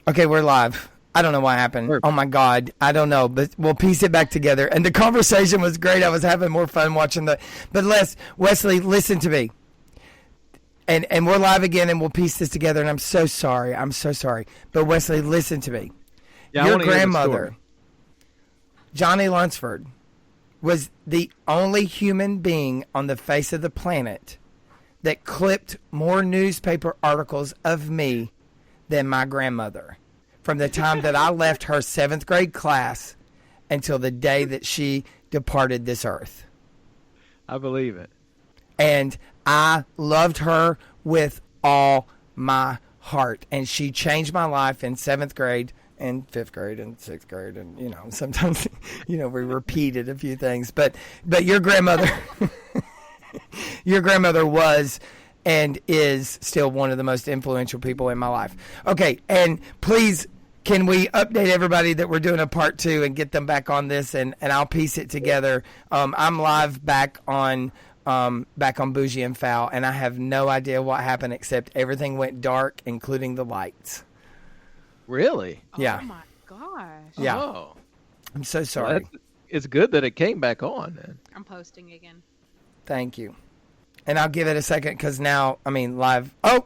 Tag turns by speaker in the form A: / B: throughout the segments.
A: Okay, we're live. I don't know what happened.
B: Perfect.
A: Oh my God, I don't know, but we'll piece it back together. And the conversation was great. I was having more fun watching But Wesley, listen to me. And we're live again, and we'll piece this together. And I'm so sorry. But Wesley, listen to me.
B: Yeah,
A: Your
B: I wanna hear the
A: grandmother,
B: story.
A: Johnny Lunsford, was the only human being on the face of the planet that clipped more newspaper articles of me than my grandmother, from the time that I left her 7th grade class until the day that she departed this earth.
B: I believe it.
A: And I loved her with all my heart. And she changed my life in 7th grade and 5th grade and 6th grade. And, sometimes, we repeated a few things. But your grandmother, your grandmother was and is still one of the most influential people in my life. Okay, and please, can we update everybody that we're doing a part 2 and get them back on this, and I'll piece it together. I'm live back on Bougie and Foul, and I have no idea what happened except everything went dark, including the lights.
B: Really?
A: Yeah.
C: Oh my gosh.
A: Yeah.
B: Oh.
A: I'm so
B: Well,
A: sorry.
B: it's good that it came back on then.
C: I'm posting again.
A: Thank you. And I'll give it a second because now, live. Oh,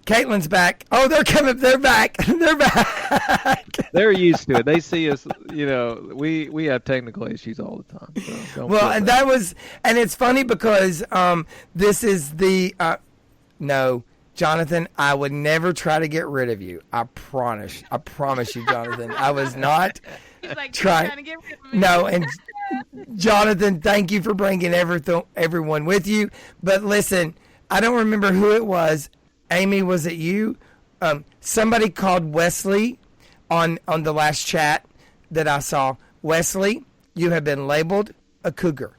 A: Caitlin's back. Oh, they're coming. They're back. They're back.
B: They're used to it. They see us, we have technical issues all the time. So don't
A: Well,
B: feel
A: and
B: bad.
A: that was, and it's funny because this is the, no, Jonathan, I would never try to get rid of you. I promise you, Jonathan. I was not
C: He's like
A: trying
C: to get rid of me.
A: No, and Jonathan, thank you for bringing everyone with you. But listen, I don't remember who it was. Amy, was it you? Somebody called Wesley on the last chat that I saw. Wesley, you have been labeled a cougar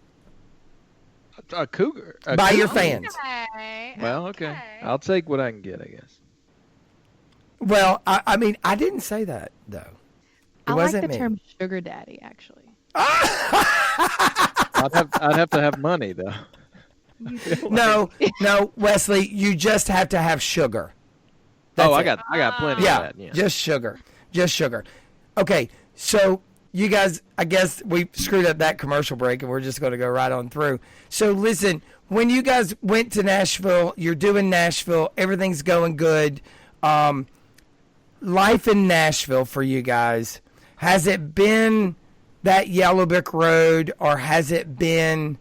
B: A cougar.
A: by your
B: cougar?
A: fans.
C: Okay.
B: Well, okay. I'll take what I can get, I guess.
A: Well, I didn't say that, though. It
D: I like
A: wasn't
D: the
A: me.
D: term sugar daddy, actually.
B: I'd have to have money, though.
A: No, Wesley, you just have to have sugar. That's
B: I
A: it.
B: got plenty
A: Yeah,
B: of that. Yeah.
A: just sugar. Okay, so you guys, I guess we screwed up that commercial break, and we're just going to go right on through. So listen, when you guys went to Nashville, you're doing Nashville, everything's going good. Life in Nashville for you guys, has it been that yellow brick road, or has it been?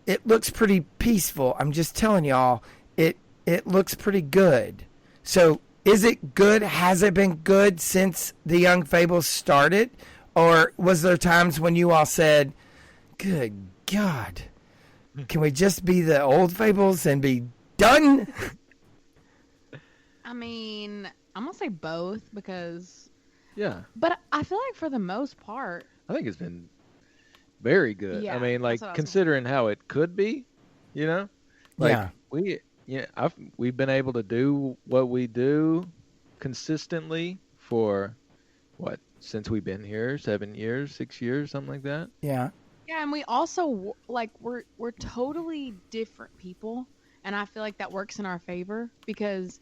A: It looks pretty peaceful. I'm just telling y'all, it looks pretty good. So is it good? Has it been good since the Young Fables started? Or was there times when you all said, good God, can we just be the old Fables and be done?
C: I'm gonna say both because,
B: Yeah.
C: but I feel like for the most part,
B: I think it's been very good.
C: Yeah,
B: I mean, like
C: that's what I was
B: considering how it could be, like we've been able to do what we do consistently for since we've been here, 7 years, 6 years, something like that.
A: Yeah.
C: yeah, and we also we're totally different people, and I feel like that works in our favor because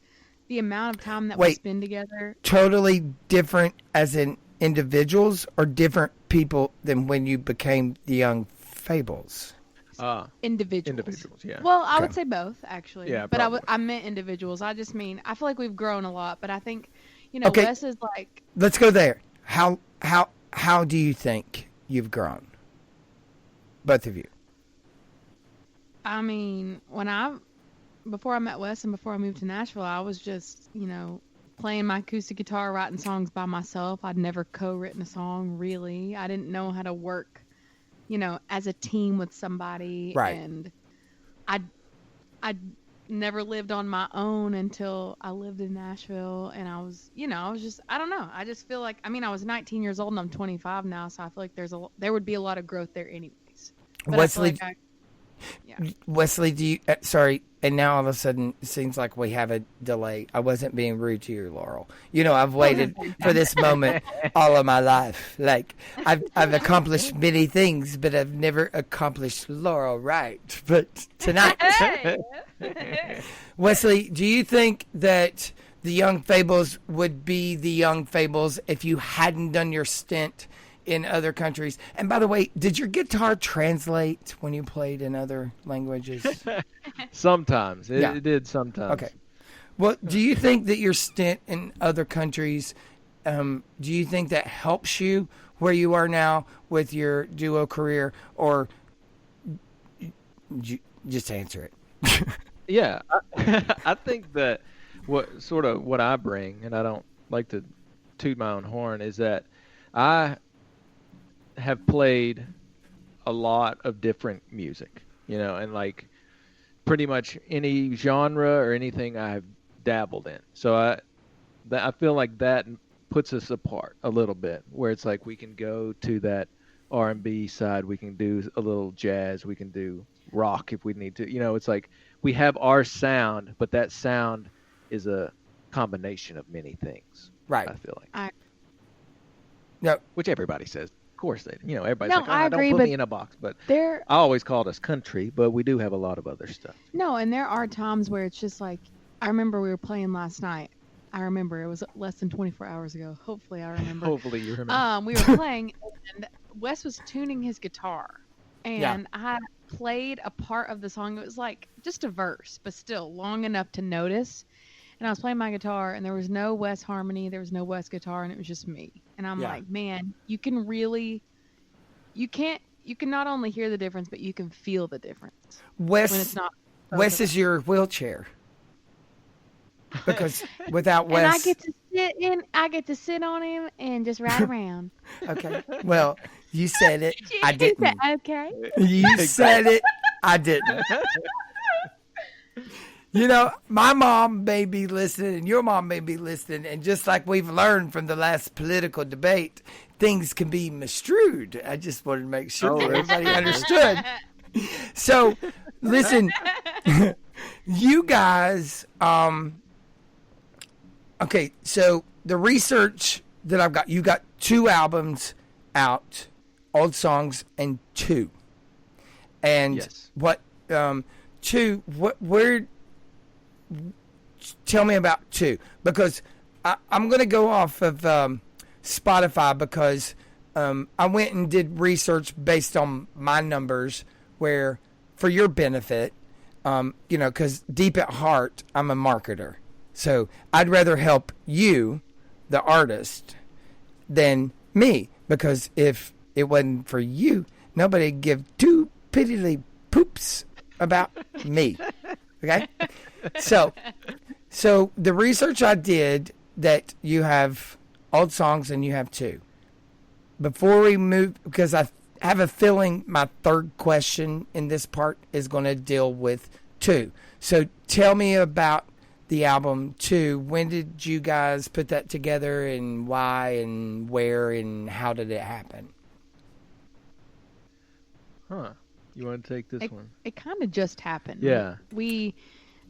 C: the amount of time that we
A: Wait.
C: spend together.
A: Totally different as in individuals, or different people than when you became the Young Fables?
C: Individuals.
B: Yeah.
C: Well, I
A: Okay.
C: would say both, actually.
B: Yeah,
C: but
B: probably.
C: I meant individuals. I just mean, I feel like we've grown a lot, but I think,
A: Okay.
C: Wes is like,
A: Let's go there. How do you think you've grown? Both of you.
C: before I met Wes and before I moved to Nashville, I was just, playing my acoustic guitar, writing songs by myself. I'd never co-written a song, really. I didn't know how to work, as a team with somebody.
A: Right.
C: And I never lived on my own until I lived in Nashville. And I was just, I don't know. I just feel like, I was 19 years old and I'm 25 now. So I feel like there would be a lot of growth there anyways. But
A: Wesley,
C: I feel like
A: Wesley, do you? Sorry, and now all of a sudden it seems like we have a delay. I wasn't being rude to you, Laurel. I've waited for this moment all of my life. Like I've accomplished many things, but I've never accomplished Laurel right. But tonight,
C: Hey!
A: Wesley, do you think that the Young Fables would be the Young Fables if you hadn't done your stint in other countries. And by the way, did your guitar translate when you played in other languages?
B: Sometimes.
A: Yeah.
B: It did sometimes.
A: Okay. Well, do you think that your stint in other countries, do you think that helps you where you are now with your duo career, or just answer it?
B: Yeah, I think that what I bring, and I don't like to toot my own horn, is that I have played a lot of different music, and like pretty much any genre or anything I've dabbled in. So I feel like that puts us apart a little bit, where it's like we can go to that R&B side, we can do a little jazz, we can do rock if we need to. It's like we have our sound, but that sound is a combination of many things.
A: Right.
B: I feel like.
A: No.
B: Which everybody says. Of course they. Everybody's
C: No,
B: like,
C: I agree,
B: don't put
C: but
B: me in a box. But
C: there,
B: I always called us country, but we do have a lot of other stuff.
C: no, and there are times where it's just like, I remember we were playing last night. I remember it was less than 24 hours ago. Hopefully I remember.
B: Hopefully you remember.
C: We were playing, and Wes was tuning his guitar, and
A: Yeah.
C: I played a part of the song. It was like just a verse, but still long enough to notice. And I was playing my guitar, and there was no Wes harmony, there was no Wes guitar, and it was just me. And I'm
A: Yeah.
C: like, man, you can not only hear the difference, but you can feel the difference when it's
A: Wes
C: not.
A: Wes is your wheelchair. Because without Wes,
C: And I get to sit on him and just ride around.
A: okay. Well, you said it. I
C: He
A: didn't.
C: said, okay.
A: You said it. I didn't. My mom may be listening, and your mom may be listening, and just like we've learned from the last political debate, things can be misconstrued. I just wanted to make sure everybody understood. So, listen, you guys. Okay, so the research that I've got, you got 2 albums out, Old Songs and 2. And
B: Yes.
A: what 2? Where? Tell me about 2, because I'm going to go off of Spotify, because I went and did research based on my numbers, where for your benefit, because deep at heart, I'm a marketer. So I'd rather help you, the artist, than me, because if it wasn't for you, nobody'd give 2 piddly poops about me. Okay? So the research I did, that you have Old Songs and you have 2. Before we move, because I have a feeling my third question in this part is going to deal with 2. So tell me about the album 2. When did you guys put that together, and why, and where, and how did it happen?
B: Huh. You want to take this one?
C: It kind of just happened.
B: Yeah.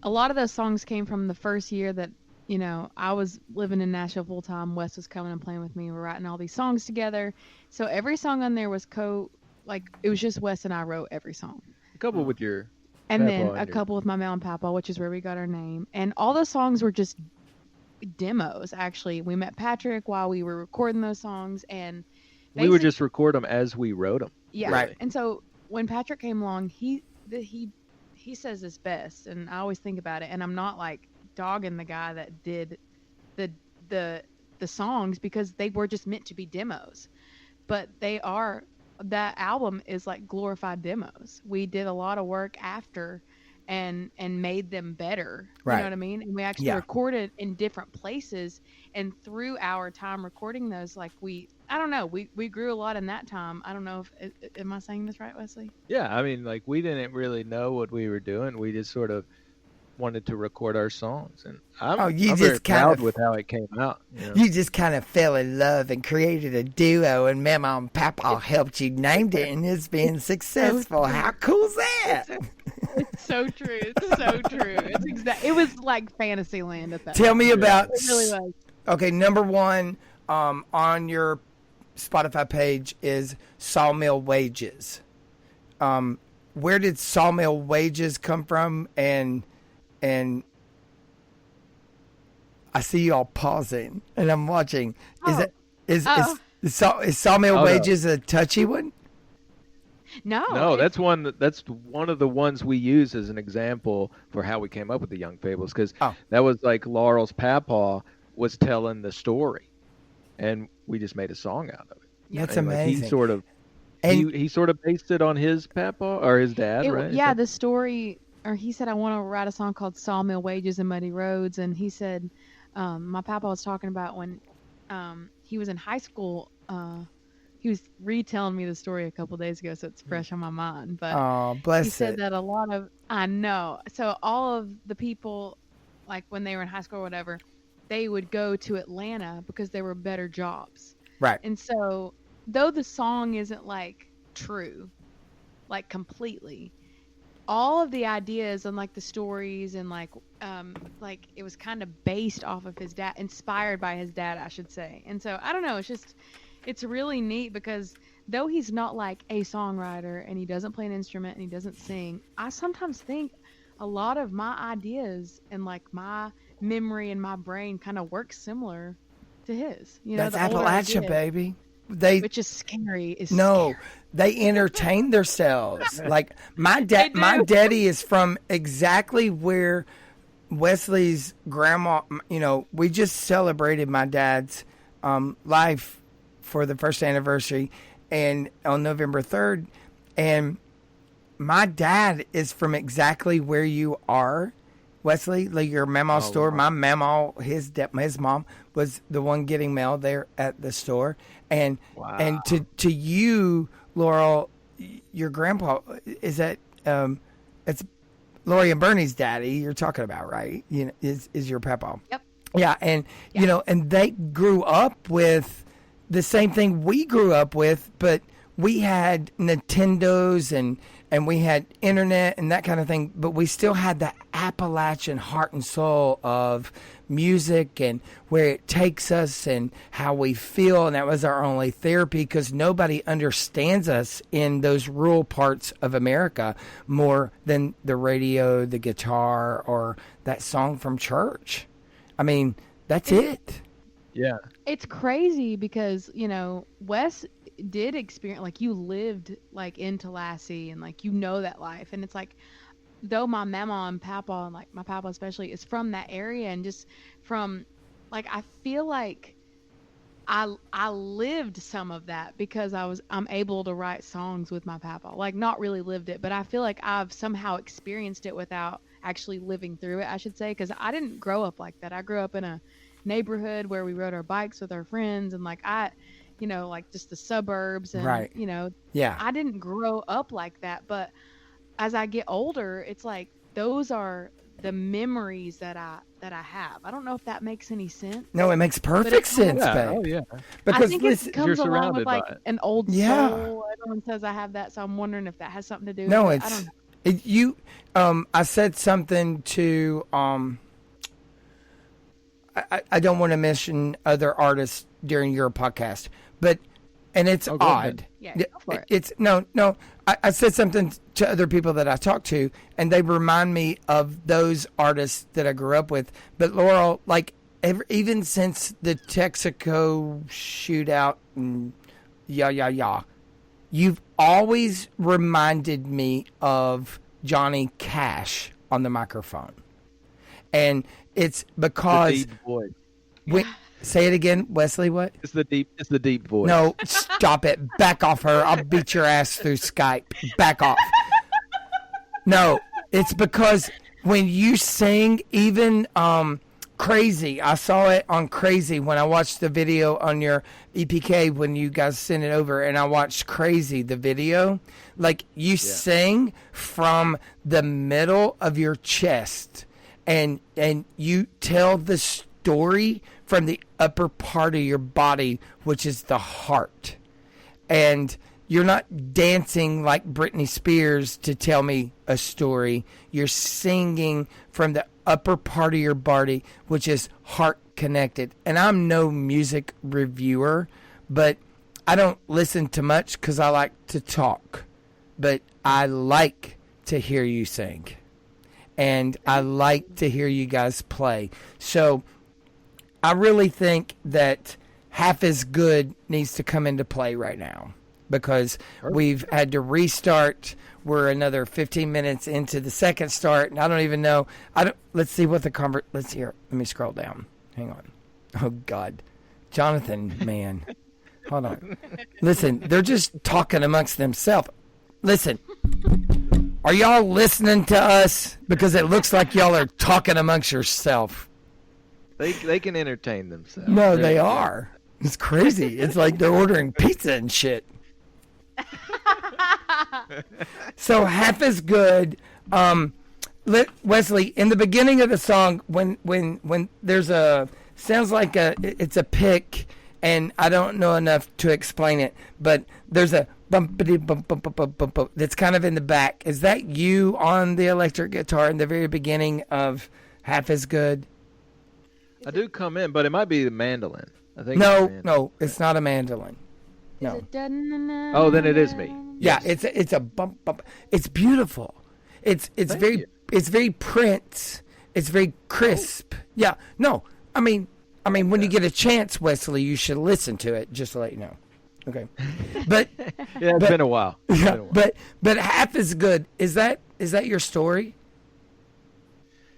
C: A lot of those songs came from the first year that, I was living in Nashville full time. Wes was coming and playing with me. We're writing all these songs together. So every song on there was it was just Wes and I wrote every song.
B: A couple with your
C: And
B: Papa
C: then
B: and
C: a
B: your-
C: couple with my Mel and Papa, which is where we got our name. And all those songs were just demos, actually. We met Patrick while we were recording those songs, and
B: we would just record them as we wrote them.
C: yeah.
A: Right.
C: And so when Patrick came along, he says this best, and I always think about it. And I'm not like dogging the guy that did the songs, because they were just meant to be demos, but that album is like glorified demos. We did a lot of work after and made them better. You
A: Right.
C: know what I mean? And we actually
A: Yeah.
C: recorded in different places, and through our time recording those, we grew a lot in that time. I don't know if am I saying this right, Wesley?
B: Yeah, I mean, we didn't really know what we were doing. We just sort of wanted to record our songs, and I'm
A: you
B: very
A: just
B: proud
A: kinda-
B: with how it came out.
A: You just kind of fell in love and created a duo, and Mama and Papa helped you named it, and it's been successful. How cool's that?
C: It's so true. It's so true. It was like fantasy land at that
A: Tell
C: time.
A: me about.
C: It really was.
A: Okay, number 1 on your Spotify page is Sawmill Wages. Where did Sawmill Wages come from? And I see you all pausing, and I'm watching. Is
C: Oh.
A: it
C: Oh.
A: is Sawmill
B: Oh, no.
A: Wages a touchy one?
C: No.
B: No,
C: it-
B: that's one of the ones we use as an example for how we came up with the Young Fables, because
A: Oh.
B: that was like Laurel's papa was telling the story, and we just made a song out of it.
A: That's
B: And, like,
A: amazing.
B: he sort of
A: And
B: he sort of based it on his papa or his dad, right?
C: Yeah, the story, or he said, I want to write a song called Sawmill Wages and Muddy Roads. And he said, my papa was talking about when he was in high school. He was retelling me the story a couple days ago, so it's fresh on my mind. But
A: oh, bless
C: he said
A: it.
C: that a lot of, I know. So all of the people, like when they were in high school or whatever, they would go to Atlanta because there were better jobs.
A: Right.
C: And so, though the song isn't like true, like completely, all of the ideas and like the stories and like it was kind of based off of his dad, inspired by his dad, I should say. And so I don't know, it's really neat because though he's not like a songwriter and he doesn't play an instrument and he doesn't sing, I sometimes think a lot of my ideas and like my memory and my brain kind of work similar to his. You know,
A: That's
C: the older
A: Appalachia,
C: ideas,
A: baby. They
C: which is scary.
A: no,
C: Scary.
A: they entertain themselves. Like my
C: They do.
A: my daddy is from exactly where Wesley's grandma. You know, we just celebrated my dad's life for the first anniversary, and on November 3rd, and my dad is from exactly where you are, Wesley. Like your mama's store.
B: wow.
A: My mama, his mom was the one getting mail there at the store, and
B: Wow.
A: to you, Laurel, your grandpa is that it's Lori and Bernie's daddy you're talking about, right? You know, is your papa?
C: Yep.
A: Yeah, and you know, and they grew up with the same thing we grew up with, but we had Nintendos and we had internet and that kind of thing, but we still had the Appalachian heart and soul of music and where it takes us and how we feel, and that was our only therapy because nobody understands us in those rural parts of America more than the radio, the guitar, or that song from church. I mean, that's it.
B: Yeah.
C: It's crazy because, you know, Wes did experience, like, you lived like in Tallahassee and like you know that life, and it's like, though my mama and papa, and like my papa especially, is from that area, and just from like, I feel like I lived some of that because I'm able to write songs with my papa. Like, not really lived it, but I feel like I've somehow experienced it without actually living through it, I should say, because I didn't grow up like that. I grew up in a neighborhood where we rode our bikes with our friends, and like you know, like just the suburbs, and
A: Right.
C: you know,
A: Yeah.
C: I didn't grow up like that. But as I get older, it's like those are the memories that I have. I don't know if that makes any sense.
A: No, it makes perfect
C: it kind
A: sense,
B: Yeah.
A: babe.
B: Oh yeah.
C: I
A: Because
C: think
A: listen,
C: it comes along
B: surrounded
C: with like
B: by it.
C: an old
A: Yeah.
C: soul. Everyone says I have that, so I'm wondering if that has something to do
A: no,
C: with it. I
A: it's
C: don't know.
A: you. I said something to I don't want to mention other artists during your podcast, but and it's
B: Oh, go
A: odd.
B: ahead.
C: Yeah, go for it.
A: It's no. I said something to other people that I talked to, and they remind me of those artists that I grew up with. But Laurel, like even since the Texaco shootout and you've always reminded me of Johnny Cash on the microphone, and it's
B: The
A: because
B: deep voice.
A: when, say it again, Wesley. What?
B: It's the deep voice.
A: No, stop it. Back off her. I'll beat your ass through Skype. Back off. No, it's because when you sing, even Crazy, I saw it on Crazy when I watched the video on your EPK when you guys sent it over, and I watched Crazy, the video. Like, you sing from the middle of your chest, and you tell the story from the upper part of your body, which is the heart. And you're not dancing like Britney Spears to tell me a story. You're singing from the upper part of your body, which is heart connected. And I'm no music reviewer, but I don't listen to much because I like to talk. But I like to hear you sing. And I like to hear you guys play. So I really think that Half Is Good needs to come into play right now because we've had to restart. We're another 15 minutes into the second start, and I don't even know. Let's see what the let's hear. Let me scroll down. Hang on. Oh God, Jonathan, man, hold on. Listen, they're just talking amongst themselves. Listen, are y'all listening to us? Because it looks like y'all are talking amongst yourself.
B: They can entertain themselves.
A: No, they are. It's crazy. It's like they're ordering pizza and shit. So Half Is Good. Wesley, in the beginning of the song, when there's sounds like it's a pick, and I don't know enough to explain it, but there's a bumpity bump bump bump bump bump bump that's kind of in the back. Is that you on the electric guitar in the very beginning of Half Is Good?
B: I do come in, but it might be the mandolin. I think.
A: No, it's not a mandolin. No.
B: Oh, then it is me.
A: Yeah, it's a bump bump. It's beautiful. It's very Prince. It's very crisp. Yeah. No. I mean when you get a chance, Wesley, you should listen to it just to let you know. Okay. But
B: yeah, it's been a while.
A: Yeah, but Half Is Good. Is that your story?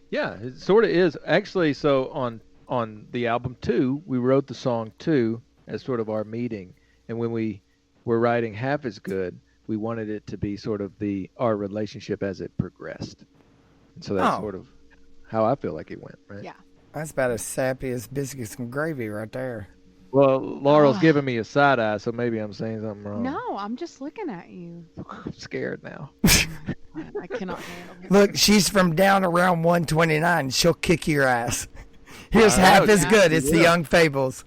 B: Yeah, it sort of is. Actually, so on the album 2, we wrote the song 2 as sort of our meeting. And when we were writing Half Is Good, we wanted it to be sort of our relationship as it progressed. And so that's sort of how I feel like it went, right?
C: Yeah.
A: That's about as sappy as biscuits and gravy right there.
B: Well, Laurel's giving me a side eye, so maybe I'm saying something wrong.
C: No, I'm just looking at you.
B: I'm scared now.
C: I cannot handle it.
A: Look, she's from down around 129. She'll kick your ass. Here's Half Is Good. It's the Young Fables.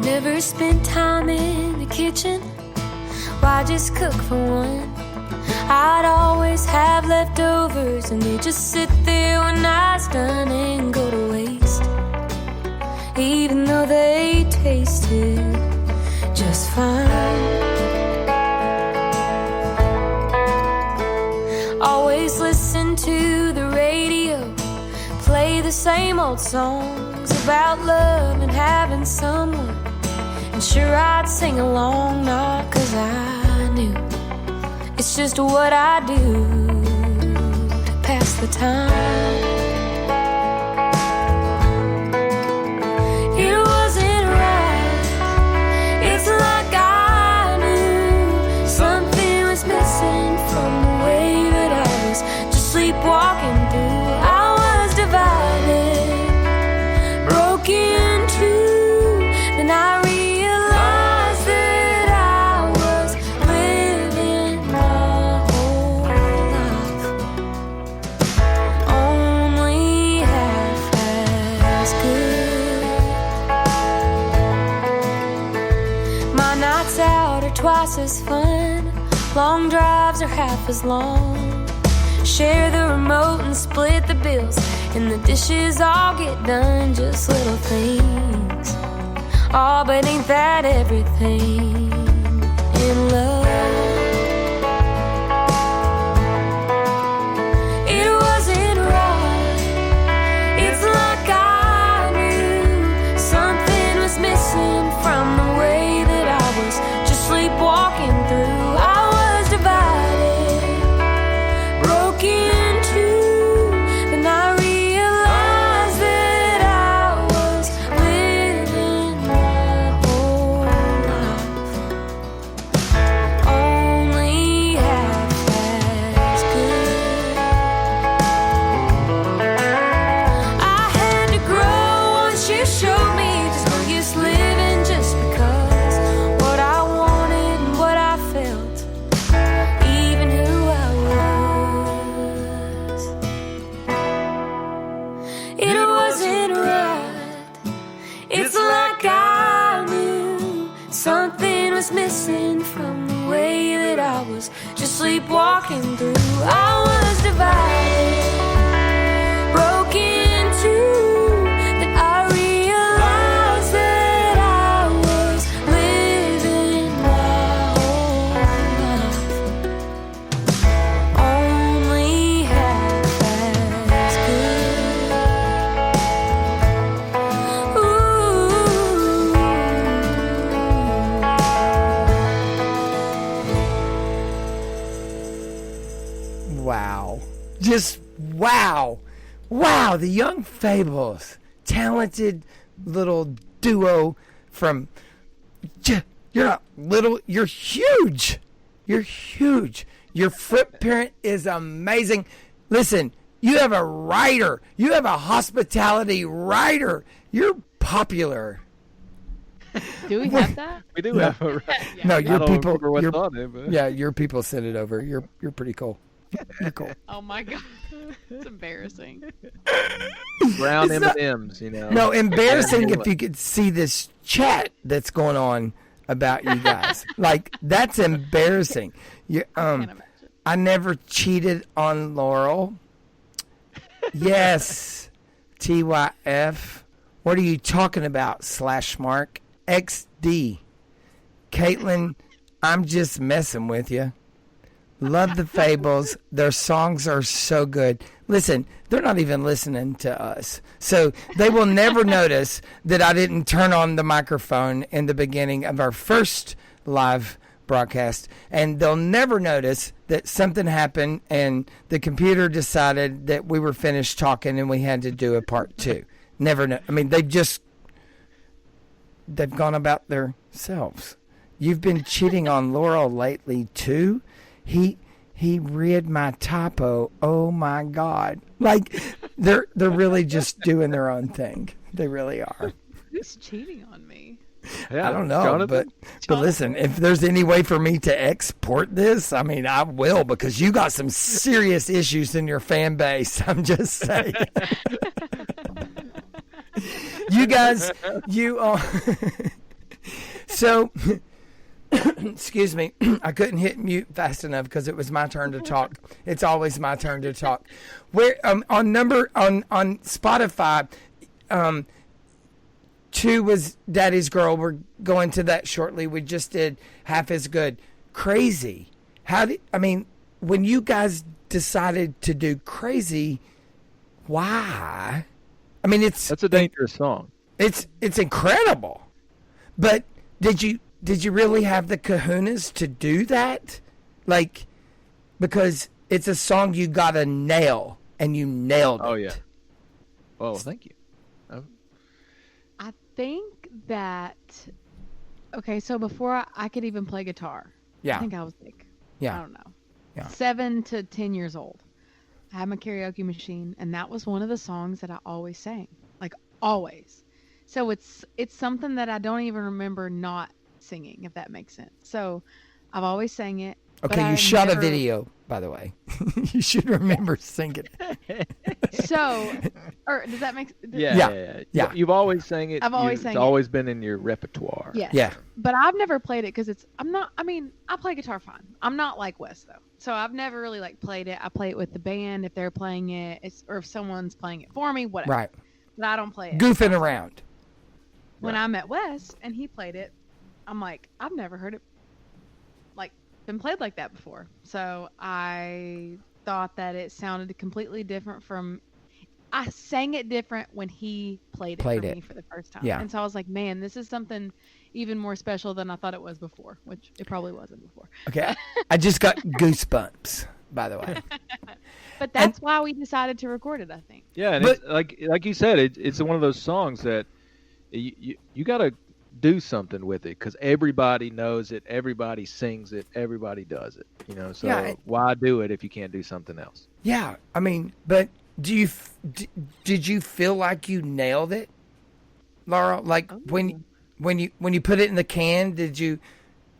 E: Never spent time in the kitchen. Why just cook for one? I'd always have leftovers, and they just sit there when I was done and go to waste, even though they tasted just fine. Always listen to the radio, play the same old songs about love and having someone. And sure, I'd sing along, not 'cause I knew it's just what I do to pass the time. It wasn't right. It's like I knew something was missing from the way that I was just sleepwalking through. I was divided, broken too. Then I realized that I was living my whole life only half as good. My nights out are twice as fun. Long drives are half as long. Share the remote and split the bills, and the dishes all get done. Just little things. Oh, but ain't that everything in love? It wasn't right. It's like I knew something was missing from the way that I was just sleepwalking through. I was divided, broken too. Then I realized that I was living my whole life only half as good. I had to grow once you showed me just no use living just because what I wanted and what I felt, even who I was. It wasn't right. It's like I knew something was missing from the way that I was just sleepwalking through. I was divided, broken too. Then I realized that I was living my
A: just wow. Wow, the Young Fables. Talented little duo from you're not little, you're huge. You're huge. Your footprint is amazing. Listen, you have a writer. You have a hospitality writer. You're popular.
C: Do we have that?
B: We do have a.
A: No,
B: I
A: your
B: don't
A: people.
B: remember what's
A: Your,
B: on it, but
A: yeah, your people sent it over. You're pretty cool. You're cool.
C: Oh my god, it's embarrassing.
B: brown
A: It's not-
B: M&Ms, you know.
A: No, embarrassing if you could see this chat that's going on about you guys. Like, that's embarrassing. You,
C: Can't imagine.
A: I never cheated on Laurel. Yes, TYF. What are you talking about, /Mark? XD. Caitlin, I'm just messing with you. Love the Fables. Their songs are so good. Listen, they're not even listening to us. So they will never notice that I didn't turn on the microphone in the beginning of our first live broadcast. And they'll never notice that something happened and the computer decided that we were finished talking and we had to do a part 2. Never know. I mean, they've gone about their selves. You've been cheating on Laurel lately too. He read my typo. Oh my God! Like they're really just doing their own thing. They really are.
C: Who's cheating on me?
B: Yeah,
A: I don't know,
B: Jonathan?
A: but listen, if there's any way for me to export this, I mean, I will, because you got some serious issues in your fan base. I'm just saying. You guys, so. Excuse me, I couldn't hit mute fast enough because it was my turn to talk. It's always my turn to talk. Where on Spotify, 2 was Daddy's Girl. We're going to that shortly. We just did Half As Good. Crazy. When you guys decided to do Crazy, why? I mean,
B: That's a dangerous song.
A: It's incredible. But did you really have the kahunas to do that? Like, because it's a song you gotta nail, and you nailed it.
B: Oh yeah. Oh, thank you.
C: I think that. Okay, so before I could even play guitar,
A: Yeah.
C: I think I was like,
A: Yeah.
C: I don't know,
A: Yeah.
C: 7 to 10 years old. I had my karaoke machine, and that was one of the songs that I always sang, like always. So it's something that I don't even remember not singing, if that makes sense. So I've always sang it. but
A: Okay, you
C: I
A: shot
C: never-
A: a video, by the way. You should remember singing.
C: So, or does that make?
B: Yeah.
A: Yeah.
B: You've always sang it.
C: I've always sang
B: It's
C: it.
B: always been in your repertoire.
C: Yeah.
A: Yeah.
C: But I've never played it because I play guitar fine. I'm not like Wes though. So I've never really like played it. I play it with the band if they're playing it, or if someone's playing it for me, whatever.
A: Right.
C: But I don't play it.
A: Goofing around.
C: When I met Wes and he played it, I'm like, I've never heard it like been played like that before. So I thought that it sounded completely different from. I sang it different when he played it me for the first time.
A: Yeah.
C: And so I was like, man, this is something even more special than I thought it was before, which it probably wasn't before.
A: Okay. I just got goosebumps, by the way.
C: But that's why we decided to record it, I think.
B: Yeah, and
A: But-
B: it's, like you said, it's one of those songs that you got to do something with it because everybody knows it, everybody sings it, everybody does it. So
A: Yeah,
B: why do it if you can't do something else?
A: Yeah. I mean, but did you feel like you nailed it, Laura? Like when you put it in the can,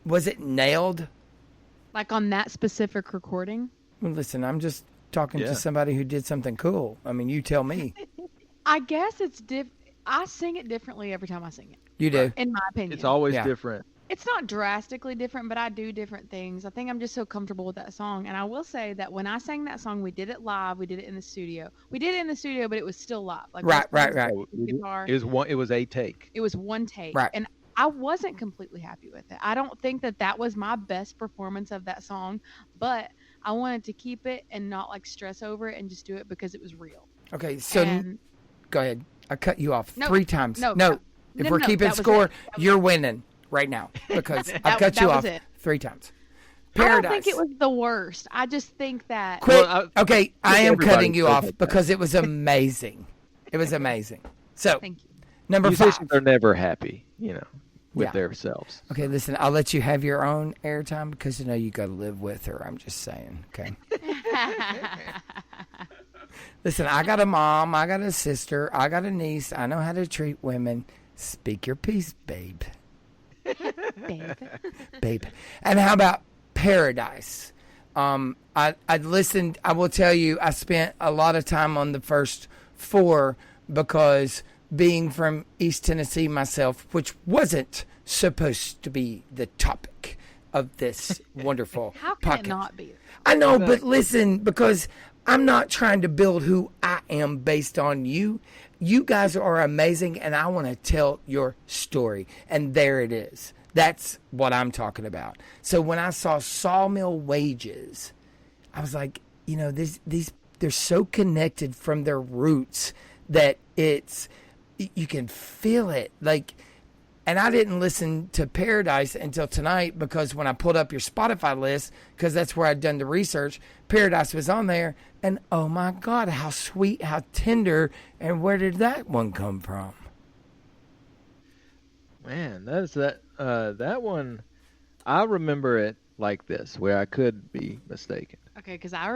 A: was it nailed?
C: Like on that specific recording?
A: Well, listen, I'm just talking
B: Yeah.
A: to somebody who did something cool. I mean, you tell me.
C: I guess it's I sing it differently every time I sing it,
A: You do.
C: in my opinion.
B: It's always
A: Yeah.
B: different.
C: It's not drastically different, but I do different things. I think I'm just so comfortable with that song. And I will say that when I sang that song, we did it live. We did it in the studio. We did it in the studio, but it was still live. Like
A: Right.
C: Guitar.
B: It was a take.
C: It was one take.
A: Right.
C: And I wasn't completely happy with it. I don't think that was my best performance of that song, but I wanted to keep it and not like stress over it and just do it because it was real.
A: Okay, so
C: And-
A: go ahead. I cut you off
C: No,
A: 3 times.
C: no,
A: If
C: no,
A: we're
C: no,
A: keeping
C: that was
A: score,
C: it. That was
A: you're
C: it.
A: winning right now because I
C: That-
A: cut
C: that
A: you
C: was
A: off
C: it.
A: 3 times. Paradise.
C: don't think it was the worst. I just think that
A: Quit.
B: Well,
A: Okay, I am
B: everybody
A: cutting you
B: says
A: off
B: that.
A: because it was amazing. It was amazing. So,
C: Thank you.
A: number 5.
B: musicians are never happy, with
A: Yeah.
B: themselves.
A: Okay, listen, I'll let you have your own airtime because you got to live with her. I'm just saying, okay? Listen, I got a mom, I got a sister, I got a niece. I know how to treat women. Speak your piece, babe.
C: Babe.
A: Babe. And how about Paradise? I listened. I will tell you, I spent a lot of time on the first 4 because being from East Tennessee myself, which wasn't supposed to be the topic of this wonderful
C: How can
A: podcast.
C: it not be?
A: I know, but listen, because I'm not trying to build who I am based on you. You guys are amazing, and I want to tell your story. And there it is. That's what I'm talking about. So when I saw Sawmill Wages, I was like, these they're so connected from their roots that you can feel it. Like, and I didn't listen to Paradise until tonight because when I pulled up your Spotify list, because that's where I'd done the research, Paradise was on there. And oh my God, how sweet, how tender. And where did that one come from?
B: Man, that one. I remember it like this, where I could be mistaken,
C: Okay, because I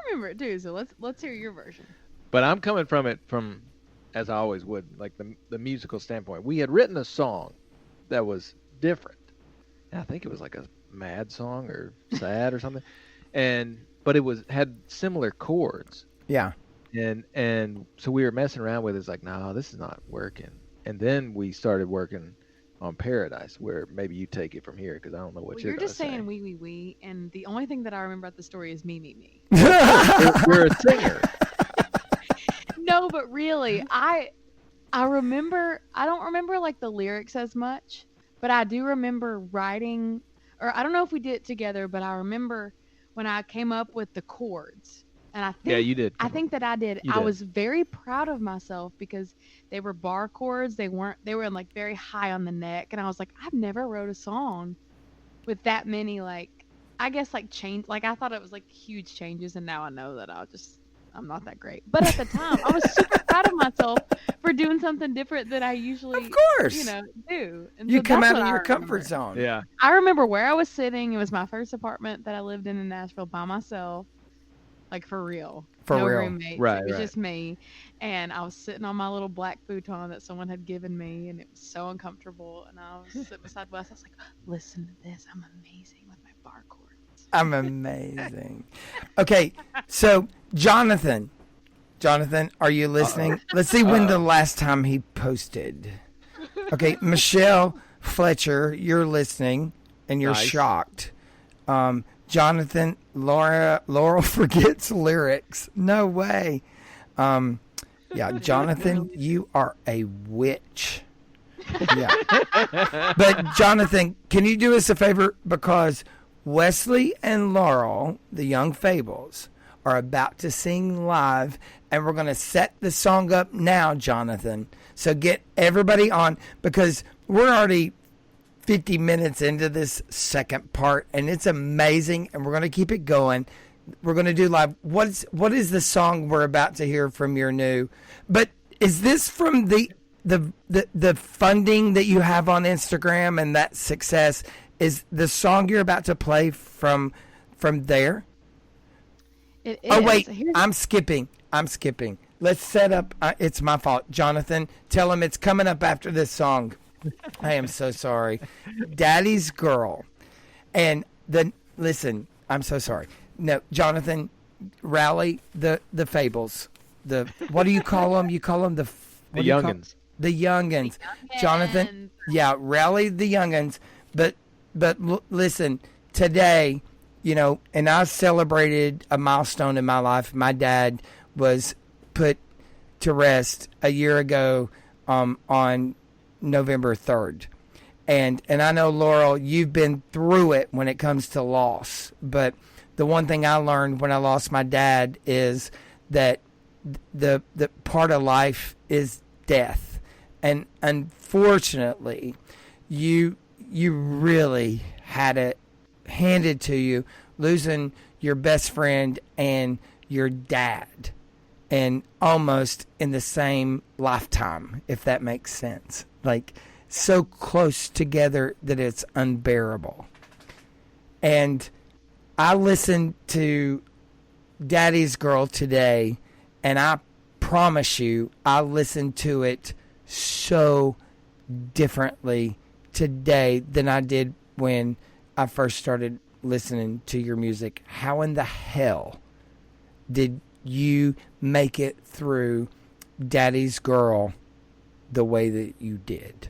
C: remember it too. So let's hear your version.
B: but I'm coming from it as I always would, like the musical standpoint. We had written a song that was different. And I think it was like a mad song or sad or something, but it had similar chords.
A: Yeah.
B: And so we were messing around with it. It's like, no, this is not working. And then we started working on Paradise, where maybe you take it from here because I don't know what
C: Well,
B: you're
C: you're just
B: gonna
C: saying we, and the only thing that I remember about the story is me.
B: say. You're a singer.
C: No, but really, I remember. I don't remember like the lyrics as much, but I do remember writing. Or I don't know if we did it together, but I remember when I came up with the chords. And I think,
B: Yeah, you did.
C: I think that I did.
B: You
C: I
B: did.
C: was very proud of myself because they were bar chords. They were like very high on the neck. And I was like, I've never wrote a song with that many, like, I guess like change. Like I thought it was like huge changes. And now I know that I'm not that great. But at the time I was super proud of myself for doing something different than I usually,
A: Of course.
C: do. And
A: You
C: so
A: come
C: that's
A: out of
C: what I
A: your
C: remember.
A: comfort zone.
B: Yeah.
C: I remember where I was sitting. It was my first apartment that I lived in Nashville by myself. Like for real.
A: For
C: no
A: real.
C: roommates.
B: Right,
C: It was
B: right.
C: just me. And I was sitting on my little black futon that someone had given me and it was so uncomfortable. And I was sitting beside Wes. I was like, listen to this. I'm amazing with my bar chords.
A: I'm amazing. Okay, so Jonathan, are you listening? Let's see when the last time he posted. Okay, Michelle Fletcher, you're listening and you're
B: Nice.
A: shocked. Jonathan, Laurel forgets lyrics. No way. Yeah, Jonathan, you are a witch. Yeah. But Jonathan, can you do us a favor? Because Wesley and Laurel, the Young Fables, are about to sing live, and we're going to set the song up now, Jonathan. So get everybody on, because we're already 50 minutes into this second part, and it's amazing, and we're going to keep it going. We're going to do live. What is the song we're about to hear from your new? But is this from the funding that you have on Instagram and that success? Is the song you're about to play from there?
C: It
A: Oh
C: is.
A: wait,
C: Here's-
A: I'm skipping. Let's set up. It's my fault, Jonathan. Tell him it's coming up after this song. I am so sorry, Daddy's Girl, and listen. I'm so sorry. No, Jonathan, rally the Fables. What do you call them? You call them the
B: Youngins.
A: The Youngins. Jonathan, yeah, rally the Youngins. But listen, today, and I celebrated a milestone in my life. My dad was put to rest a year ago on November 3rd. And I know, Laurel, you've been through it when it comes to loss. But the one thing I learned when I lost my dad is that the part of life is death. And unfortunately, you really had it handed to you, losing your best friend and your dad, and almost in the same lifetime, if that makes sense. Like, so close together that it's unbearable. And I listened to Daddy's Girl today, and I promise you, I listened to it so differently today than I did when I first started listening to your music. How in the hell did you make it through Daddy's Girl the way that you did?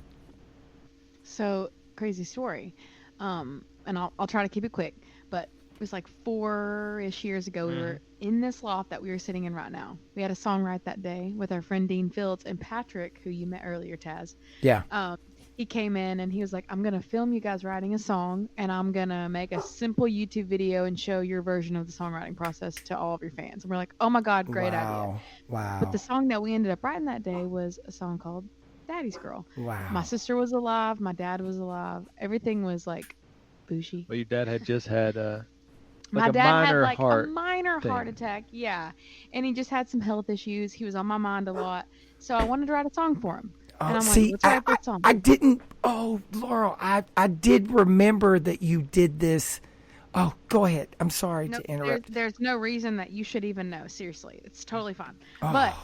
C: So, crazy story. And I'll try to keep it quick, but it was like 4-ish years ago. We were in this loft that we were sitting in right now. We had a song write that day with our friend Dean Fields and Patrick, who you met earlier, Taz.
A: Yeah.
C: He came in and he was like, I'm going to film you guys writing a song, and I'm going to make a simple YouTube video and show your version of the songwriting process to all of your fans. And we're like, oh my God, great idea.
A: Wow.
C: But the song that we ended up writing that day was a song called Daddy's Girl.
A: Wow.
C: My sister was alive. My dad was alive. Everything was like bougie.
B: Well, your dad had just had
C: My
B: a
C: dad had
B: minor
C: like
B: heart
C: a minor heart
B: thing.
C: attack. Yeah. And he just had some health issues. He was on my mind a lot. So I wanted to write a song for him. And I'm
A: See,
C: like, let's write this song.
A: I didn't. Oh, Laurel, I did remember that you did this. Oh, go ahead. I'm sorry to interrupt.
C: There's no reason that you should even know. Seriously. It's totally fine.
A: Oh.
C: But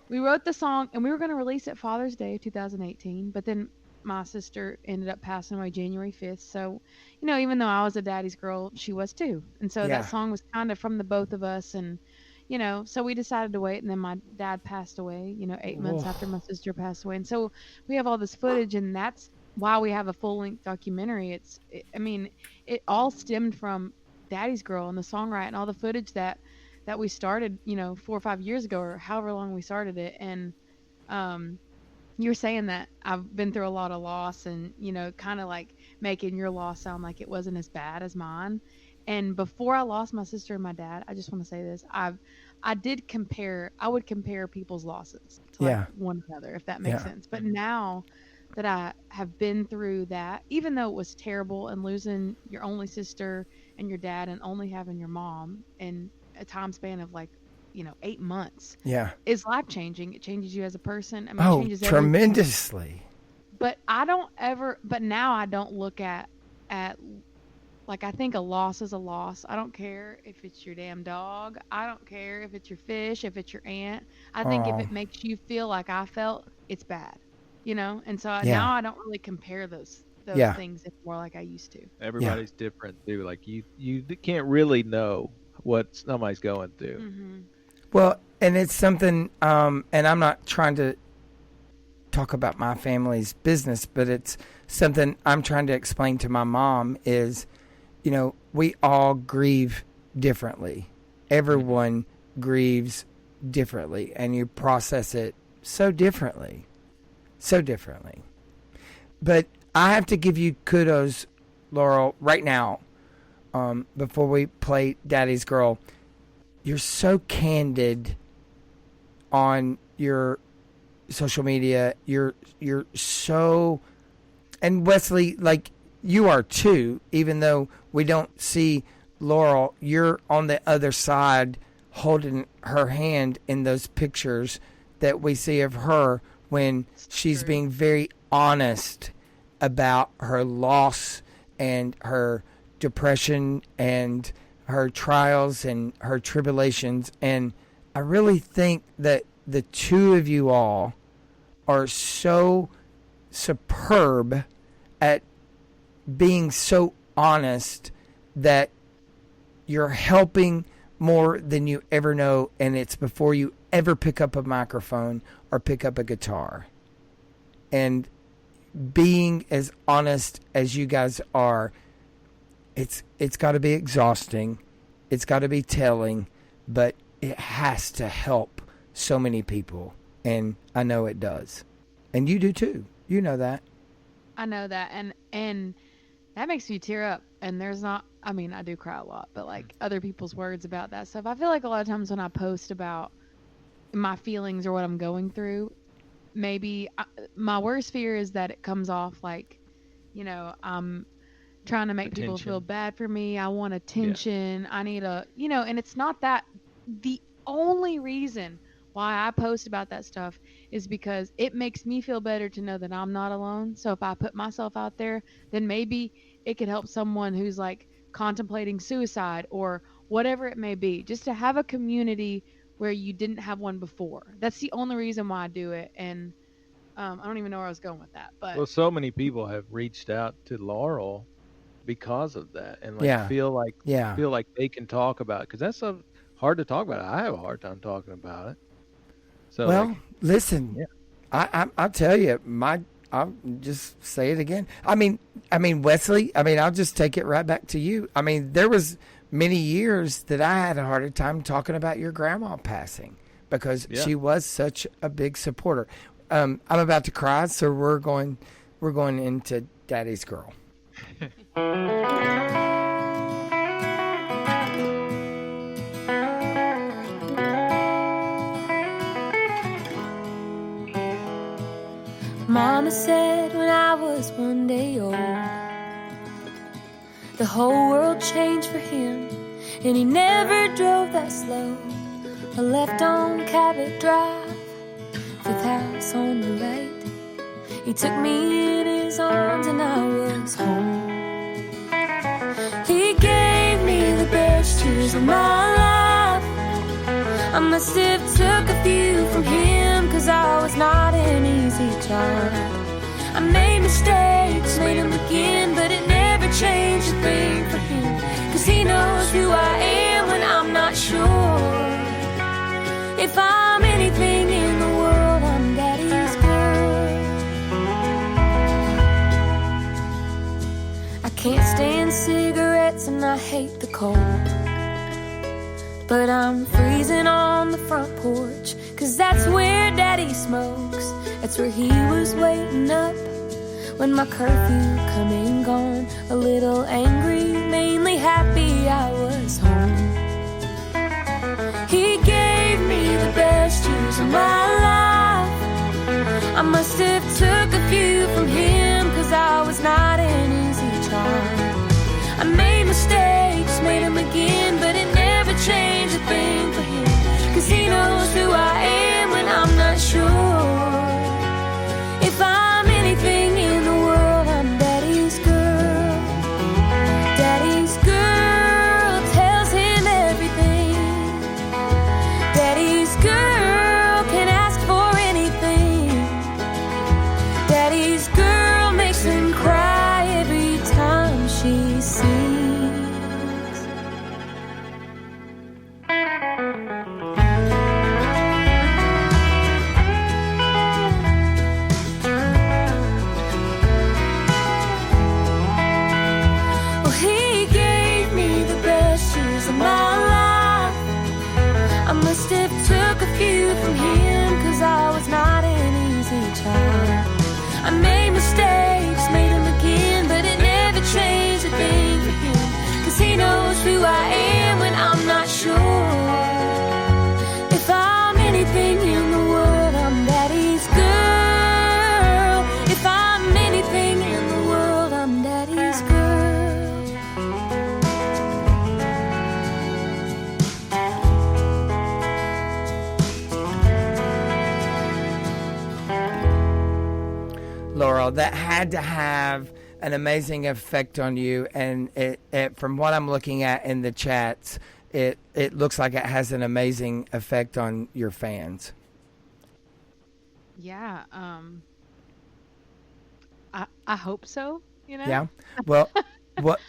C: we wrote the song, and we were going to release it Father's Day of 2018. But then my sister ended up passing away January 5th. So, you know, even though I was a daddy's girl, she was too. And so
A: Yeah.
C: that song was kind of from the both of us. And, you know, so we decided to wait. And then my dad passed away, you know, 8 months after my sister passed away. And so we have all this footage, and that's why we have a full-length documentary. It all stemmed from Daddy's Girl and the songwriting, all the footage that we started, you know, 4 or 5 years ago, or however long we started it. And you were saying that I've been through a lot of loss, and, you know, kind of like making your loss sound like it wasn't as bad as mine. And before I lost my sister and my dad, I just want to say this. I would compare people's losses to like one another, if that makes sense. But now that I have been through that, even though it was terrible, and losing your only sister and your dad and only having your mom in a time span of like, you know, 8 months, is life changing. It changes you as a person. I mean, it changes everything.
A: Tremendously.
C: But now I don't look at like, I think a loss is a loss. I don't care if it's your damn dog. I don't care if it's your fish, if it's your aunt. I think if it makes you feel like I felt, it's bad, you know? And so now I don't really compare those things anymore like I used to.
B: Everybody's different too. Like you can't really know what somebody's going through.
C: Mm-hmm.
A: Well, and it's something, and I'm not trying to talk about my family's business, but it's something I'm trying to explain to my mom is, you know, we all grieve differently. Everyone grieves differently, and you process it so differently. So differently. But I have to give you kudos, Laurel, right now, before we play Daddy's Girl. You're so candid on your social media. You're so, and Wesley, like, you are too, even though we don't see Laurel. You're on the other side holding her hand in those pictures that we see of her when she's being very honest about her loss and her depression and her trials and her tribulations. And I really think that the two of you all are so superb at being so honest that you're helping more than you ever know, and it's before you ever pick up a microphone or pick up a guitar. And being as honest as you guys are, it's got to be exhausting, it's got to be telling, but it has to help so many people, and I know it does. And you do too. You know that.
C: I know that, and that makes me tear up. And there's not, I mean, I do cry a lot, but like other people's words about that stuff. I feel like a lot of times when I post about my feelings or what I'm going through, maybe my worst fear is that it comes off like, you know, I'm trying to make people feel bad for me. I want attention. I need and it's not that. The only reason why I post about that stuff is because it makes me feel better to know that I'm not alone. So if I put myself out there, then maybe it could help someone who's like contemplating suicide or whatever it may be, just to have a community where you didn't have one before. That's the only reason why I do it. And I don't even know where I was going with that, but
B: well, so many people have reached out to Laurel because of that, and feel like they can talk about it, because that's hard to talk about. I have a hard time talking about it. So
A: listen, I'll tell you, I'll just say it again. I mean, Wesley, I'll just take it right back to you. There was many years that I had a harder time talking about your grandma passing because she was such a big supporter. I'm about to cry, so we're going into Daddy's Girl.
E: Mama said when I was 1 day old, the whole world changed for him, and he never drove that slow. I left on Cabot Drive, fifth house on the right. He took me in his arms and I was home. He gave me the best years of my life. I must have took a few from him, 'cause I was not an easy child. I made mistakes, made them again, but it never changed a thing for him, 'cause he knows who I am when I'm not sure. If I'm anything in the world, I'm Daddy's girl. I can't stand cigarettes and I hate the cold, but I'm freezing on the front porch, 'cause that's where Daddy smokes. That's where he was waiting up when my curfew come and gone. A little angry, mainly happy I was home. He gave me the best years of my life. I must have took a few from him, 'cause I was not an easy child. I made mistakes, made them again, but it never changed a thing for him, 'cause he knows who I am when I'm not sure. If I'm anything in the world, I'm Daddy's girl. Daddy's girl tells him everything. Daddy's girl can ask for anything. Daddy's girl makes him cry every time she sings. Well, he gave me the best years of my life. I must have took a few from him, 'cause I was not an easy child. I made mistakes, made them again, but it never changed a thing for him, 'cause he knows who I am when I'm not sure. If I'm anything in the world, I'm Daddy's girl. If I'm anything in the world, I'm Daddy's girl.
A: Laurel, that had to have an amazing effect on you, and it from what I'm looking at in the chats, it looks like it has an amazing effect on your fans.
C: Yeah, I hope so.
A: Yeah. Well, what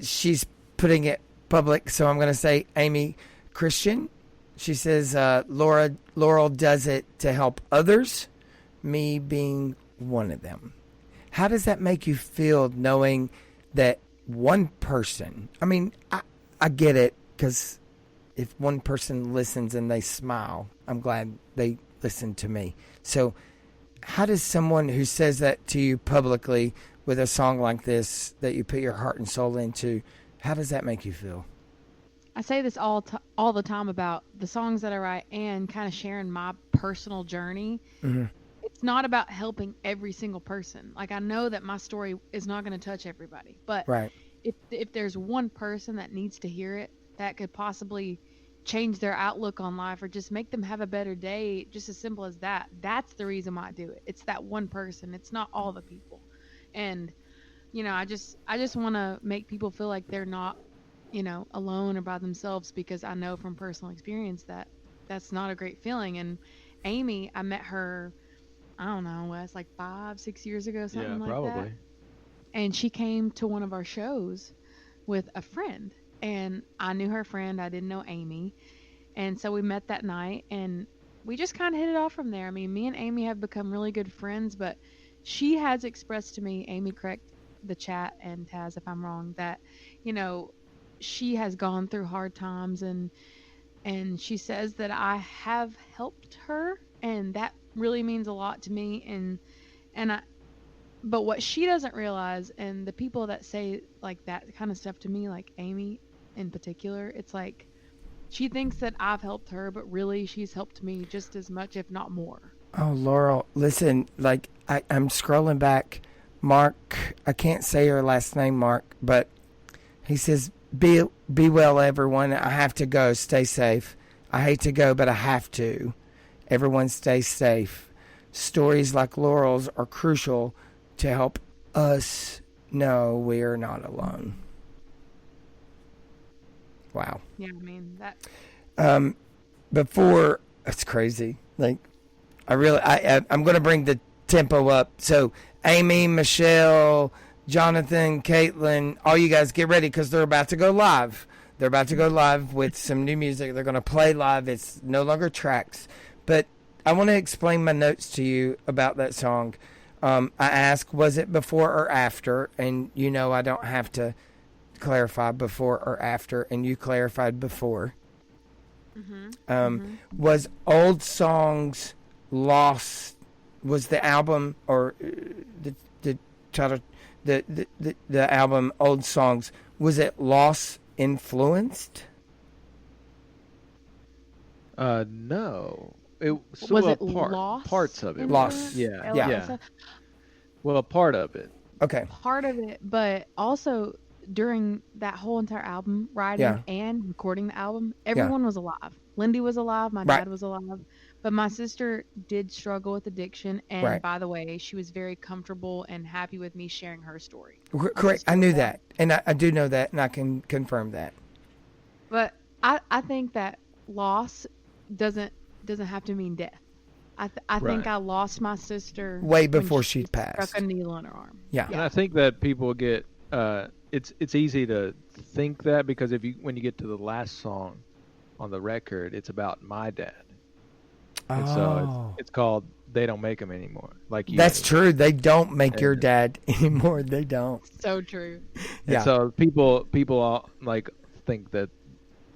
A: she's putting it public, so I'm going to say Amy Christian. She says Laurel does it to help others, me being one of them. How does that make you feel, knowing that one person, I get it, because if one person listens and they smile, I'm glad they listened to me. So how does someone who says that to you publicly with a song like this that you put your heart and soul into, how does that make you feel?
C: I say this all the time about the songs that I write and kind of sharing my personal journey.
A: Mm-hmm.
C: it's not about helping every single person. Like, I know that my story is not going to touch everybody, but
A: Right.
C: if there's one person that needs to hear it, that could possibly change their outlook on life or just make them have a better day, just as simple as that. That's the reason why I do it. It's that one person. It's not all the people. And I just want to make people feel like they're not, alone or by themselves, because I know from personal experience that that's not a great feeling. And Amy, I met her, I don't know, Wes, like 5-6 years ago, something like
B: probably.
C: that. And she came to one of our shows with a friend, and I knew her friend. I didn't know Amy. And so we met that night, and we just kind of hit it off from there. I mean, me and Amy have become really good friends, but she has expressed to me, Amy, correct the chat, and Taz if I'm wrong, that, she has gone through hard times, and she says that I have helped her, and that really means a lot to me. But what she doesn't realize, and the people that say like that kind of stuff to me, like Amy in particular, it's like she thinks that I've helped her, but really she's helped me just as much, if not more.
A: Oh, Laurel, listen, like I'm scrolling back. Mark, I can't say her last name, Mark, but he says, be well, everyone. I have to go. Stay safe. I hate to go, but I have to. Everyone stay safe. Stories like Laurel's are crucial to help us know we are not alone. Wow.
C: Yeah, I mean that.
A: Before, it's crazy. Like, I'm going to bring the tempo up. So, Amy, Michelle, Jonathan, Caitlin, all you guys get ready, because they're about to go live. They're about to go live with some new music. They're going to play live. It's no longer tracks. But I want to explain my notes to you about that song. I asked, was it before or after? And I don't have to clarify before or after, and you clarified before. Was Old Songs Lost? Was the album, or the title, the album Old Songs, was it Lost influenced?
B: No.
C: Was it Lost?
B: Parts of it.
A: Lost.
B: Yeah.
A: Yeah.
B: Yeah. Well, a part of it.
A: Okay.
C: Part of it, but also during that whole entire album, writing and recording the album, everyone was alive. Lindy was alive. My dad was alive. But my sister did struggle with addiction. And by the way, she was very comfortable and happy with me sharing her story.
A: Correct. I knew that. And I do know that, and I can confirm that.
C: But I think that loss doesn't have to mean death. I think I lost my sister
A: way before she passed.
C: Struck a needle in her arm.
A: Yeah.
B: And I think that people get it's easy to think that, because when you get to the last song on the record, it's about my dad. And so it's called They Don't Make Them Anymore. Like
A: that's true. They don't make your dad anymore. They don't.
C: So true.
B: And so people all like think that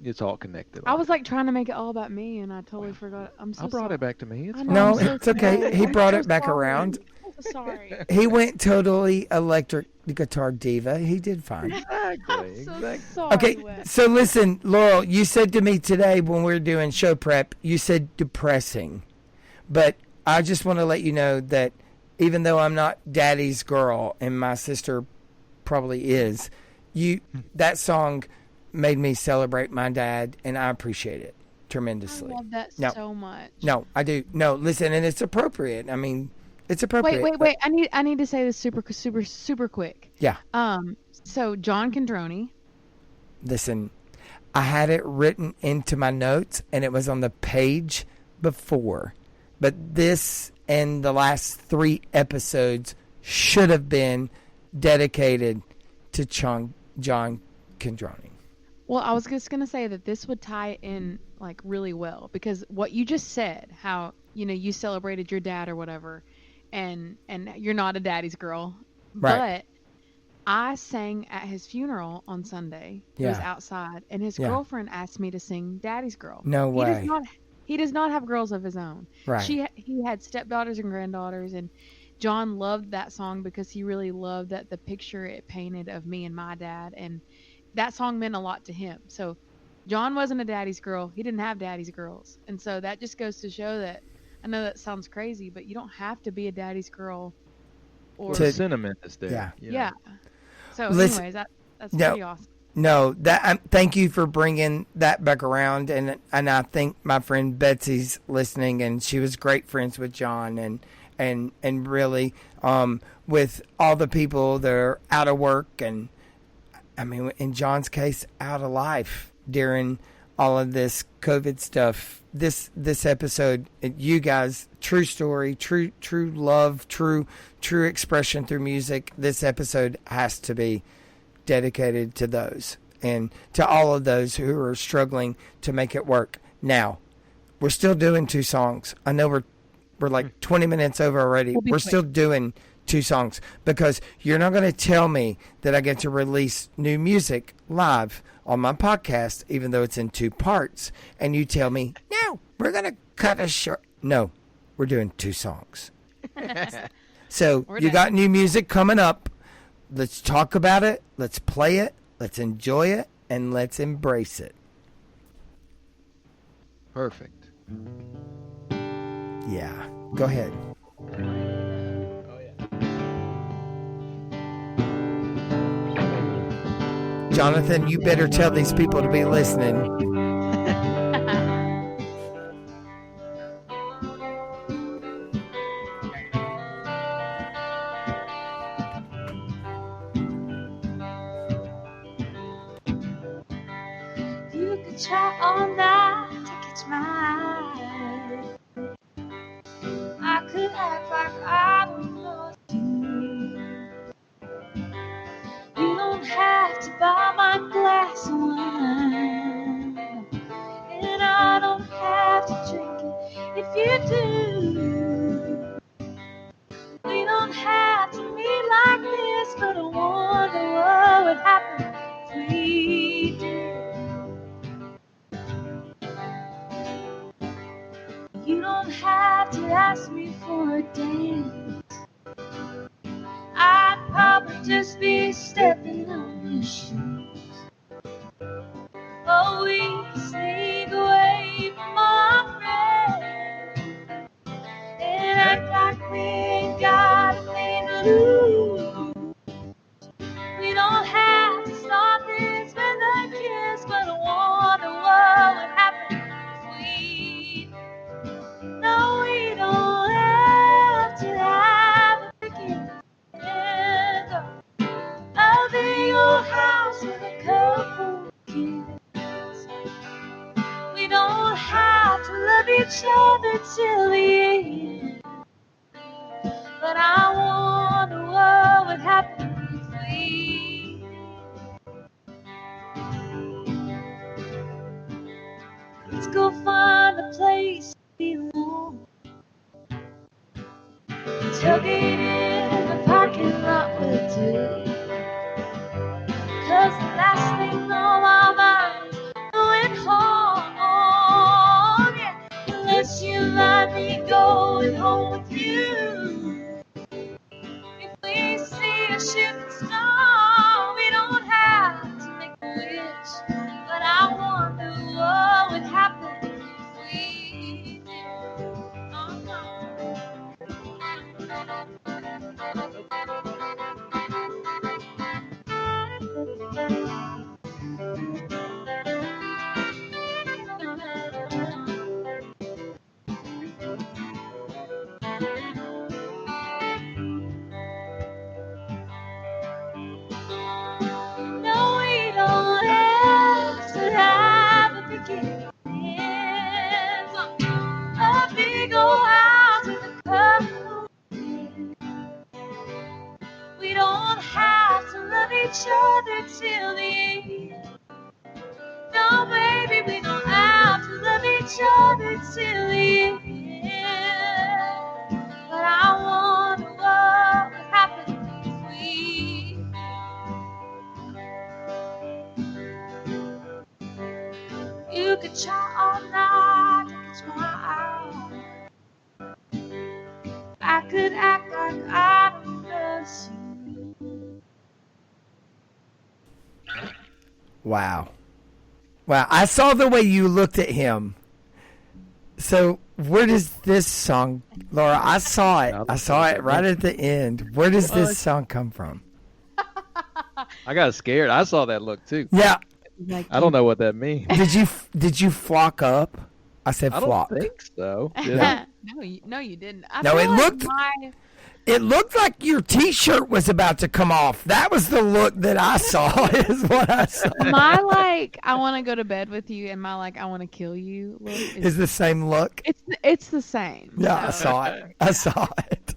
B: it's all connected.
C: I was like trying to make it all about me, and I totally forgot. I'm so
B: I brought
C: sorry.
B: it back to me.
A: It's okay. He brought it back around.
C: I'm so sorry.
A: He went totally electric guitar diva. He did fine.
B: Exactly.
C: Sorry,
A: Okay,
C: Wes.
A: so listen, Laurel, you said to me today when we were doing show prep, you said depressing. But I just want to let you know that even though I'm not daddy's girl, and my sister probably is, that song made me celebrate my dad, and I appreciate it tremendously.
C: I love that so much.
A: No, I do. No, listen, and it's appropriate. I mean, it's appropriate.
C: Wait. I need to say this super quick.
A: Yeah.
C: So John Condroni.
A: Listen, I had it written into my notes, and it was on the page before. But this and the last 3 episodes should have been dedicated to John Condroni.
C: Well, I was just going to say that this would tie in like really well, because what you just said, how, you celebrated your dad or whatever, and you're not a daddy's girl.
A: Right.
C: But I sang at his funeral on Sunday. He was outside, and his girlfriend asked me to sing Daddy's Girl.
A: No way.
C: He does not have girls of his own.
A: Right.
C: He had stepdaughters and granddaughters, and John loved that song because he really loved the picture it painted of me and my dad, and that song meant a lot to him. So John wasn't a daddy's girl. He didn't have daddy's girls. And so that just goes to show that I know that sounds crazy, but you don't have to be a daddy's girl. Or
B: The sentiment is there.
A: Yeah.
B: you know.
C: yeah. So,
A: Listen-
C: anyways, that's
A: No.
C: pretty awesome.
A: No, that thank you for bringing that back around, and I think my friend Betsy's listening, and she was great friends with John, and really with all the people that are out of work, and I mean in John's case out of life during all of this COVID stuff. This episode, you guys, true story, true love, true expression through music. This episode has to be dedicated to those and to all of those who are struggling to make it work. Now, we're still doing 2 songs. I know we're like 20 minutes over already.
C: We'll be
A: We're
C: quick.
A: still doing 2 songs because you're not going to tell me that I get to release new music live on my podcast, even though it's in 2 parts, and you tell me, no, we're going to cut it short. No, we're doing 2 songs. So
C: We're
A: you
C: done.
A: got new music coming up. Let's talk about it. Let's play it. Let's enjoy it. And let's embrace it.
B: Perfect.
A: Yeah. Go ahead. Jonathan, you better tell these people to be listening.
E: You could try all night to catch my eye. I could act like I don't know you. You don't have to buy my glass of wine, and I don't have to drink it if you do. We don't have to meet like this, but I wonder what would happen if we did. You don't have to ask me for a dance. I'd probably just be stepping on your shoes. Oh, we sneak away from our friends and act like we ain't got a thing to lose. We don't have to start this with a kiss, but I wonder what would happen if we. No, we don't have to have a beginning. A big old house with a couple kids. We don't have to love each other till the end. But I wonder what would happen if we. Let's go find a place to be alone. Tuck it in the parking lot will do. 'Cause the last thing on my mind's going home. Yeah, unless you let me going home with you. If we see a shooting star, we don't have to make a wish. But I wonder what would happen if we did. Oh, no, we don't have to have a beginning. A big old house with a couple kids. We don't have to love each other till the end. No, baby, we don't have to love each other till the end. But I wonder what would happen if we. You could try all night to catch my eye. I could act like I don't trust you.
A: Wow. Wow. I saw the way you looked at him. So where does this song, Laura? I saw it. I saw it right at the end. Where does this song come from?
B: I got scared. I saw that look too.
A: Yeah.
C: Like,
B: I don't know what that means.
A: Did you flock up? I said
B: I
A: flock.
B: don't think so. Did I?
C: No, you didn't. I
A: No,
C: feel
A: it
C: like
A: looked- It looked like your T-shirt was about to come off. That was the look that I saw. Is what I saw.
C: my like I want to go to bed with you, and my like I want to kill you look
A: Is the same look?
C: it's the same.
A: Yeah, I
C: so.
A: saw it. I saw it.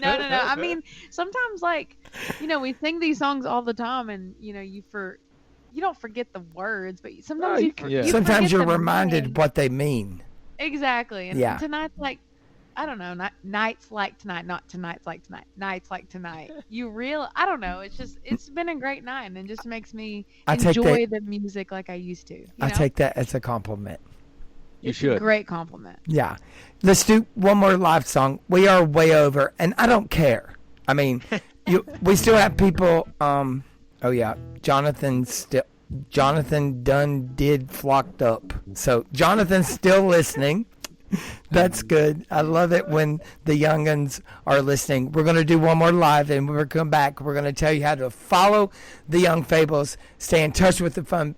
C: No. I mean, sometimes like, we sing these songs all the time, and you don't forget the words, but sometimes you
B: yeah.
A: Sometimes
C: forget
A: you're
C: the
A: reminded
C: name.
A: what they mean.
C: Exactly. And
A: Yeah.
C: tonight's like, I don't know, nights like tonight, not tonight's like tonight, nights like tonight. I don't know. It's been a great night, and it just makes me
A: I take
C: enjoy the music like I used to.
A: I take that as a compliment.
B: You
C: It's
B: should.
C: a great compliment.
A: Yeah. Let's do one more live song. We are way over, and I don't care. I mean, we still have people. Oh yeah, Jonathan Dunn did flocked up. So Jonathan's still listening. That's good. I love it when the young'uns are listening. We're going to do one more live, and when we come back, we're going to tell you how to follow the Young Fables, stay in touch with the the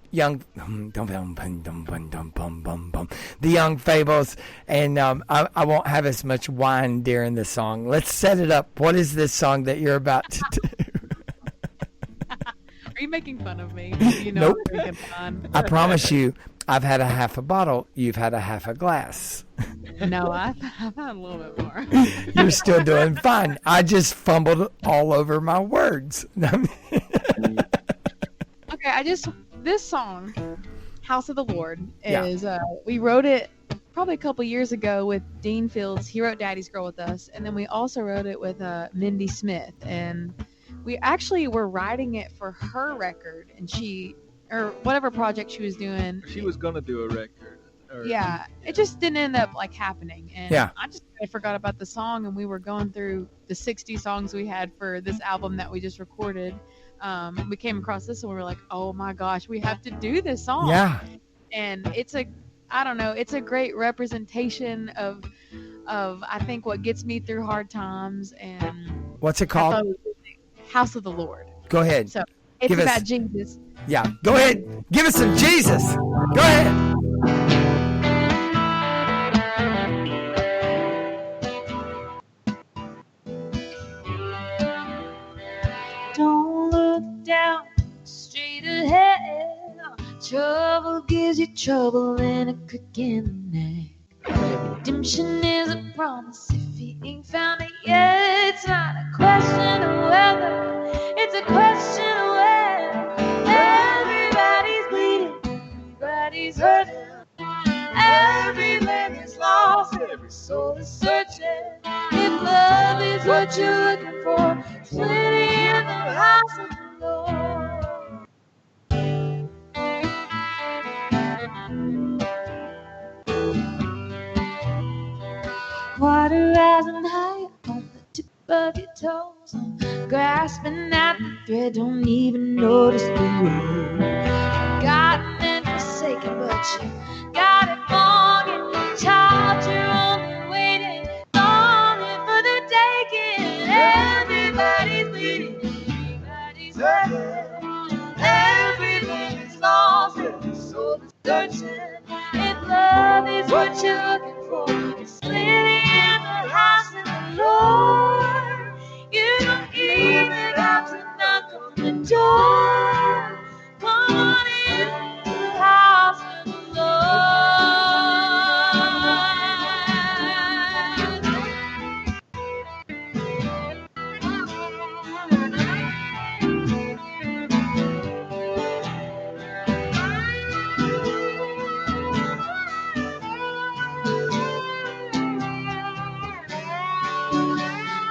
A: Young Fables, and I won't have as much wine during the song. Let's set it up. What is this song that you're about to do?
C: Are you making fun of me?
A: Nope.
C: I'm drinking fun.
A: I promise you, I've had a half a bottle. You've had a half a glass.
C: No, I've had a little bit more.
A: You're still doing fine. I just fumbled all over my words.
C: Okay, this song, House of the Lord,
A: Yeah.
C: is we wrote it probably a couple years ago with Dean Fields. He wrote Daddy's Girl with us, and then we also wrote it with Mindy Smith, and we actually were writing it for her record, and or whatever project she was doing.
B: She was gonna do a record.
C: Yeah, it just didn't end up like happening, and
A: Yeah.
C: I forgot about the song, and we were going through the 60 songs we had for this album that we just recorded. We came across this, and we were like, "Oh my gosh, we have to do this song!"
A: Yeah.
C: And it's a great representation of I think what gets me through hard times, and
A: What's it
C: I thought
A: called?
C: it was House of the Lord.
A: Go ahead.
C: So it's
A: Give us-
C: about Jesus.
A: Yeah. Go ahead. Give us some Jesus. Go ahead.
E: Don't look down, straight ahead. Trouble gives you trouble and a crick in the neck. Redemption is a promise if you ain't found it yet. It's not a question of whether, it's a question of when. Everybody's bleeding, everybody's hurting. Every limb is lost, every soul is searching. If love is what you're looking for, it's plenty in the house of the Lord. Water rising high on the tip of your toes. I'm grasping at the thread, don't even notice the road. Forgotten and forsaken, but you got it wrong. And your child, you're only waiting, longing for the taking. Everybody's bleeding, everybody's hurting. Everything is lost, every soul is searching. If love is what you're looking for, it's plenty in the house of the Lord. You don't even have to knock on the door. Come on into the house of the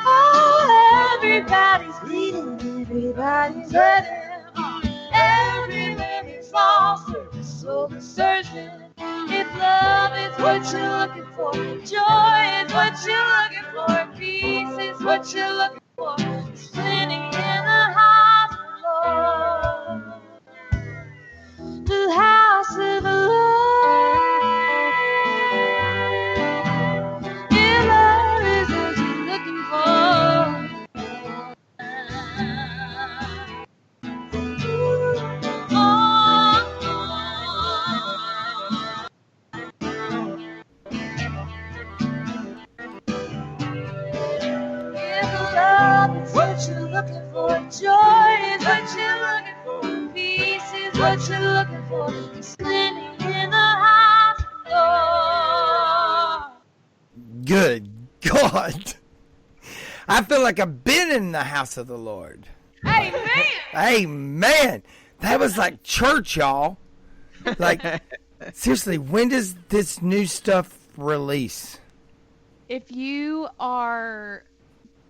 E: Oh, everybody's bleeding, everybody's hurting. Every limb is lost, every soul is searching. If love is what you're looking for, joy is what you're looking for, peace is what you're looking for, it's plenty in the house of the Lord. The house of the Lord. Joy is what you're looking for. Peace is what you're looking for. It's standing in the house of the Lord.
A: Good God. I feel like I've been in the house of the Lord.
C: Amen.
A: Amen. That was like church, y'all. Like, seriously, when does this new stuff release?
C: If you are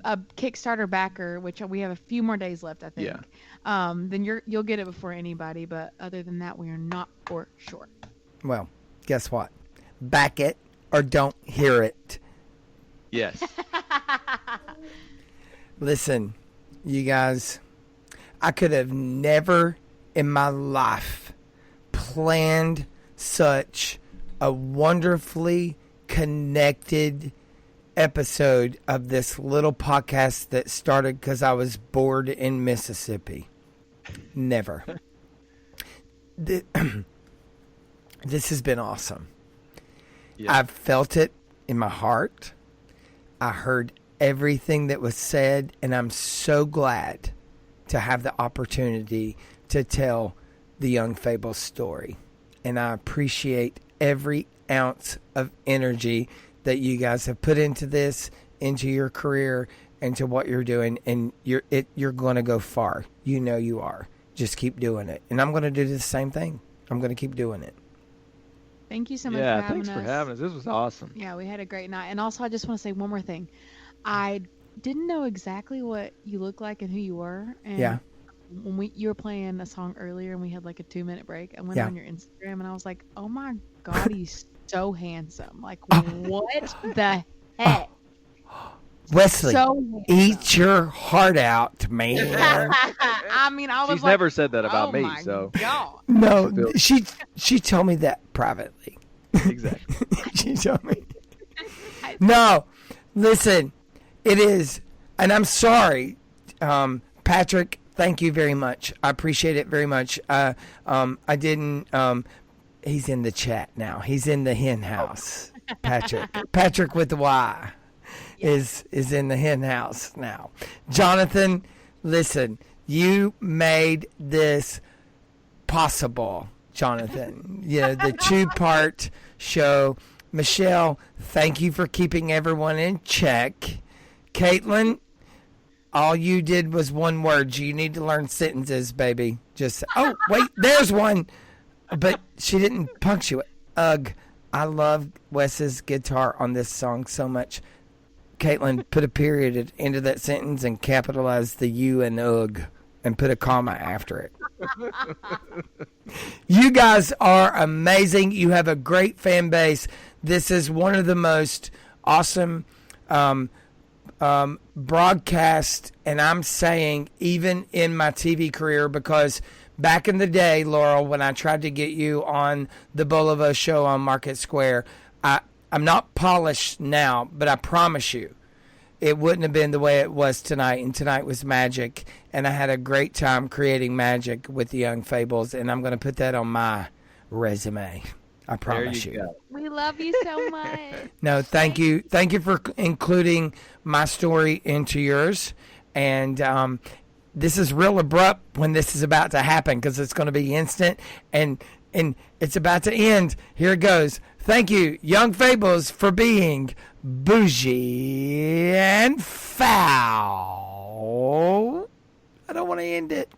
C: a Kickstarter backer, which we have a few more days left, I think.
B: Yeah.
C: Then you'll get it before anybody. But other than that, we are not for sure.
A: Well, guess what? Back it or don't hear it.
B: Yes.
A: Listen, you guys, I could have never in my life planned such a wonderfully connected episode of this little podcast that started because I was bored in Mississippi. Never. This has been awesome.
B: Yeah.
A: I've felt it in my heart. I heard everything that was said, and I'm so glad to have the opportunity to tell the Young Fables story. And I appreciate every ounce of energy that you guys have put into this, into your career, into what you're doing, and you're going to go far. You know you are. Just keep doing it. And I'm going to do the same thing. I'm going to keep doing it.
C: Thank you so much
B: Yeah,
C: for having
B: thanks
C: us.
B: for having us. This was awesome.
C: Yeah, we had a great night. And also, I just want to say one more thing. I didn't know exactly what you looked like and who you were. And
A: Yeah.
C: when you were playing a song earlier and we had like a 2-minute break, I went
A: Yeah.
C: on your Instagram and I was like, oh my God, he's so handsome. Like, what the heck?
A: Wesley,
C: So handsome.
A: eat your heart out, man.
C: I mean, I was
B: She's
C: like,
B: never said that about
C: oh
B: me,
C: my
B: so
C: God.
A: No, she told me that privately.
B: exactly.
A: She told me. No, listen, it is, and I'm sorry, Patrick. Thank you very much. I appreciate it very much. I didn't. He's in the chat now. He's in the hen house. Patrick with the Y is in the hen house now. Jonathan, listen, you made this possible, Jonathan. You know, the 2-part show. Michelle, thank you for keeping everyone in check. Caitlin, all you did was one word. You need to learn sentences, baby. Just, oh, wait, there's one. But she didn't punctuate. Ugh, I love Wes's guitar on this song so much. Caitlin, put a period at the end of that sentence and capitalize the U and ugh and put a comma after it. You guys are amazing. You have a great fan base. This is one of the most awesome broadcast, and I'm saying even in my TV career, because back in the day, Laurel, when I tried to get you on the Bolivo show on Market Square, I'm not polished now, but I promise you it wouldn't have been the way it was tonight, and tonight was magic, and I had a great time creating magic with the Young Fables, and I'm going to put that on my resume. I promise you.
B: Go.
C: We love you so much.
A: No, thank you. Thank you for including my story into yours. And this is real abrupt when this is about to happen because it's going to be instant and it's about to end. Here it goes. Thank you, Young Fables, for being bougie and foul. I don't want to end it.